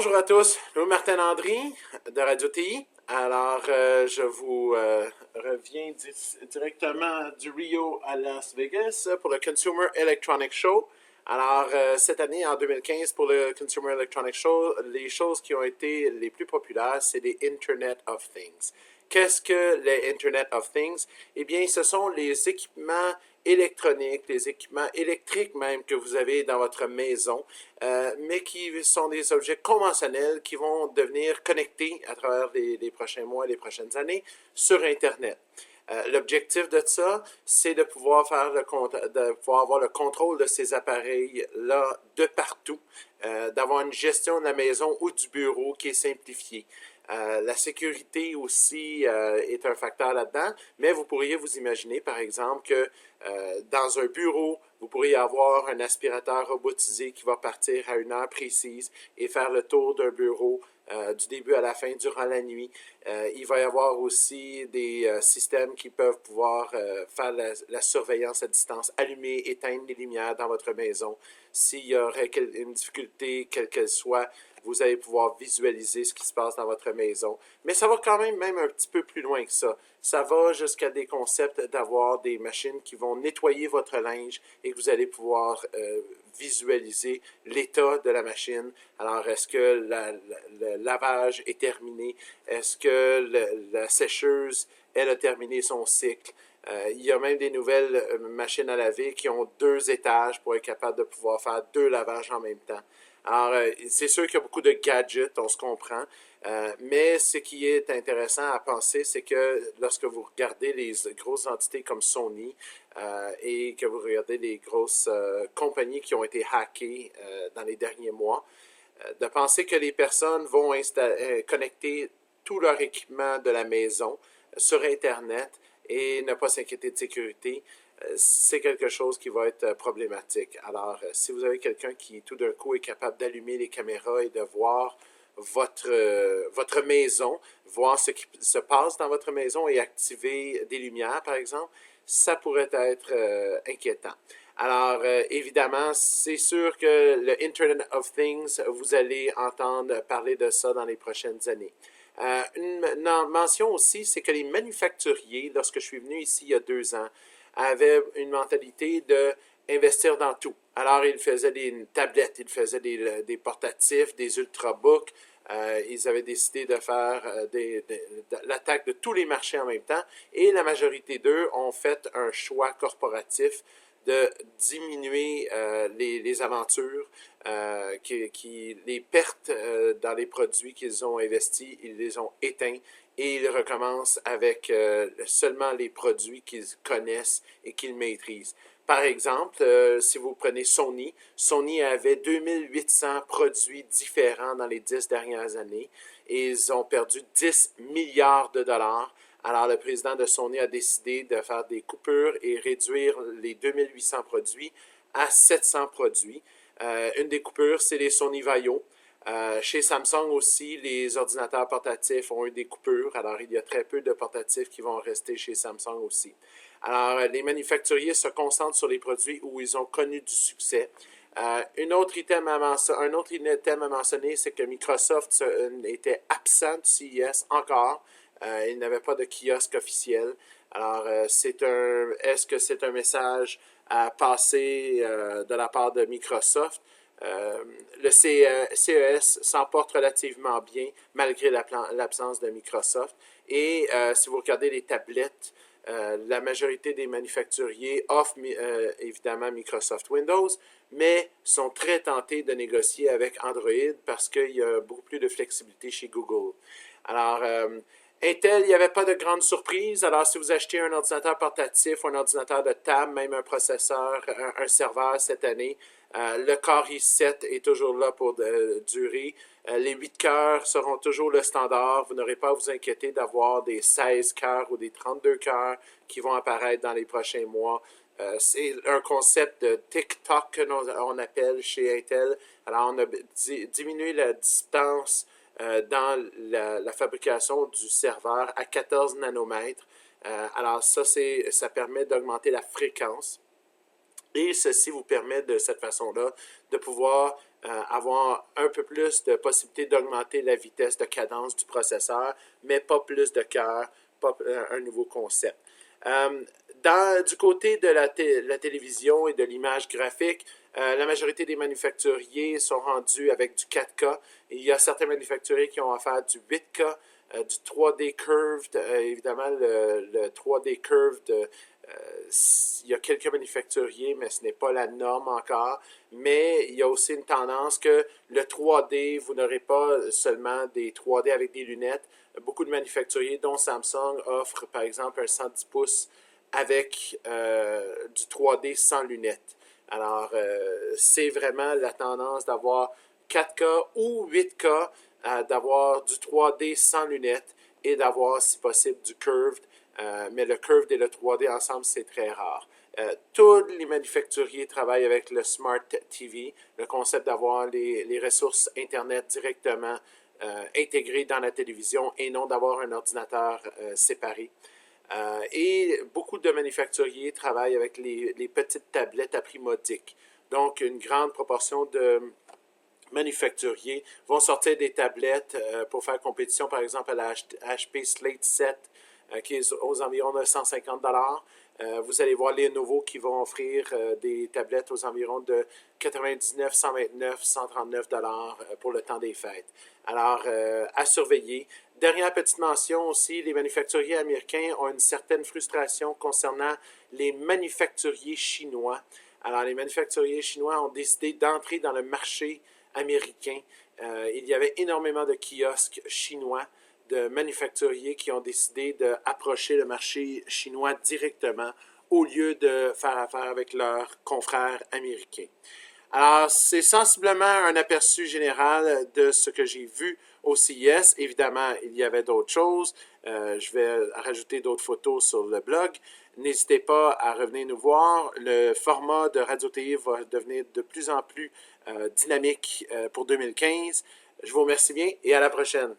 Bonjour à tous, nous Martin Landry de Radio TI. Alors, je vous reviens directement du Rio à Las Vegas pour le Consumer Electronics Show. Alors, cette année, en 2015, pour le Consumer Electronics Show, les choses qui ont été les plus populaires, c'est les Internet of Things. Qu'est-ce que les Internet of Things? Eh bien, ce sont les équipements électroniques, les équipements électriques même que vous avez dans votre maison, mais qui sont des objets conventionnels qui vont devenir connectés à travers les prochains mois et les prochaines années sur Internet. L'objectif de ça, c'est de pouvoir de pouvoir avoir le contrôle de ces appareils-là de partout, d'avoir une gestion de la maison ou du bureau qui est simplifiée. La sécurité aussi est un facteur là-dedans, mais vous pourriez vous imaginer, par exemple, que dans un bureau, vous pourriez avoir un aspirateur robotisé qui va partir à une heure précise et faire le tour d'un bureau du début à la fin durant la nuit. Il va y avoir aussi des systèmes qui peuvent pouvoir faire la surveillance à distance, allumer, éteindre les lumières dans votre maison. S'il y aurait une difficulté, quelle qu'elle soit, vous allez pouvoir visualiser ce qui se passe dans votre maison. Mais ça va quand même un petit peu plus loin que ça. Ça va jusqu'à des concepts d'avoir des machines qui vont nettoyer votre linge et que vous allez pouvoir visualiser l'état de la machine. Alors, est-ce que le lavage est terminé? Est-ce que la sécheuse, elle a terminé son cycle? Il y a même des nouvelles machines à laver qui ont 2 étages pour être capable de pouvoir faire 2 lavages en même temps. Alors, c'est sûr qu'il y a beaucoup de gadgets, on se comprend, mais ce qui est intéressant à penser, c'est que lorsque vous regardez les grosses entités comme Sony et que vous regardez les grosses compagnies qui ont été hackées dans les derniers mois, de penser que les personnes vont connecter tout leur équipement de la maison sur Internet et ne pas s'inquiéter de sécurité, c'est quelque chose qui va être problématique. Alors, si vous avez quelqu'un qui, tout d'un coup, est capable d'allumer les caméras et de voir votre maison, voir ce qui se passe dans votre maison et activer des lumières, par exemple, ça pourrait être inquiétant. Alors, évidemment, c'est sûr que le Internet of Things, vous allez entendre parler de ça dans les prochaines années. Une mention aussi, c'est que les manufacturiers, lorsque je suis venu ici il y a 2 ans, avaient une mentalité d'investir dans tout. Alors, ils faisaient des tablettes, ils faisaient des portatifs, des ultrabooks. Ils avaient décidé de faire l'attaque de tous les marchés en même temps. Et la majorité d'eux ont fait un choix corporatif de diminuer les aventures, les pertes dans les produits qu'ils ont investis, ils les ont éteints et ils recommencent avec seulement les produits qu'ils connaissent et qu'ils maîtrisent. Par exemple, si vous prenez Sony, Sony avait 2800 produits différents dans les 10 dernières années et ils ont perdu 10 milliards de dollars. Alors, le président de Sony a décidé de faire des coupures et réduire les 2800 produits à 700 produits. Une des coupures, c'est les Sony Vaio. Chez Samsung aussi, les ordinateurs portatifs ont eu des coupures. Alors, il y a très peu de portatifs qui vont rester chez Samsung aussi. Alors, les manufacturiers se concentrent sur les produits où ils ont connu du succès. Un autre item à mentionner, c'est que Microsoft était absent du CES encore. Il n'avait pas de kiosque officiel. Alors, est-ce que c'est un message à passer de la part de Microsoft? Le CES s'emporte relativement bien malgré l'absence de Microsoft. Et si vous regardez les tablettes, la majorité des manufacturiers offrent évidemment Microsoft Windows, mais sont très tentés de négocier avec Android parce qu'il y a beaucoup plus de flexibilité chez Google. Alors, Intel, il n'y avait pas de grande surprise. Alors, si vous achetez un ordinateur portatif, un ordinateur de table, même un processeur, un serveur cette année, le Core i7 est toujours là pour durer. Les 8 cœurs seront toujours le standard. Vous n'aurez pas à vous inquiéter d'avoir des 16 cœurs ou des 32 cœurs qui vont apparaître dans les prochains mois. C'est un concept de TikTok que on appelle chez Intel. Alors, on a diminué la distance dans la fabrication du serveur à 14 nanomètres. Alors, ça permet d'augmenter la fréquence. Et ceci vous permet de cette façon-là de pouvoir avoir un peu plus de possibilité d'augmenter la vitesse de cadence du processeur, mais pas plus de cœur, pas un nouveau concept. Du côté de la télévision et de l'image graphique, la majorité des manufacturiers sont rendus avec du 4K. Il y a certains manufacturiers qui ont offert du 8K, du 3D curved. Évidemment, le 3D curved, il y a quelques manufacturiers, mais ce n'est pas la norme encore. Mais il y a aussi une tendance que le 3D, vous n'aurez pas seulement des 3D avec des lunettes. Beaucoup de manufacturiers, dont Samsung, offrent par exemple un 110 pouces avec du 3D sans lunettes. Alors, c'est vraiment la tendance d'avoir 4K ou 8K, d'avoir du 3D sans lunettes et d'avoir, si possible, du curved. Mais le curved et le 3D ensemble, c'est très rare. Tous les manufacturiers travaillent avec le Smart TV, le concept d'avoir les ressources Internet directement intégrées dans la télévision et non d'avoir un ordinateur séparé. Et beaucoup de manufacturiers travaillent avec les petites tablettes à prix modique. Donc, une grande proportion de manufacturiers vont sortir des tablettes pour faire compétition, par exemple, à la HP Slate 7, qui est aux environs de 150 $. Vous allez voir les nouveaux qui vont offrir des tablettes aux environs de 99, 129, 139 $ pour le temps des fêtes. Alors, à surveiller. Dernière petite mention aussi, les manufacturiers américains ont une certaine frustration concernant les manufacturiers chinois. Alors, les manufacturiers chinois ont décidé d'entrer dans le marché américain. Il y avait énormément de kiosques chinois, de manufacturiers qui ont décidé d'approcher le marché chinois directement au lieu de faire affaire avec leurs confrères américains. Alors, c'est sensiblement un aperçu général de ce que j'ai vu au CES. Évidemment, il y avait d'autres choses. Je vais rajouter d'autres photos sur le blog. N'hésitez pas à revenir nous voir. Le format de Radio TI va devenir de plus en plus dynamique pour 2015. Je vous remercie bien et à la prochaine.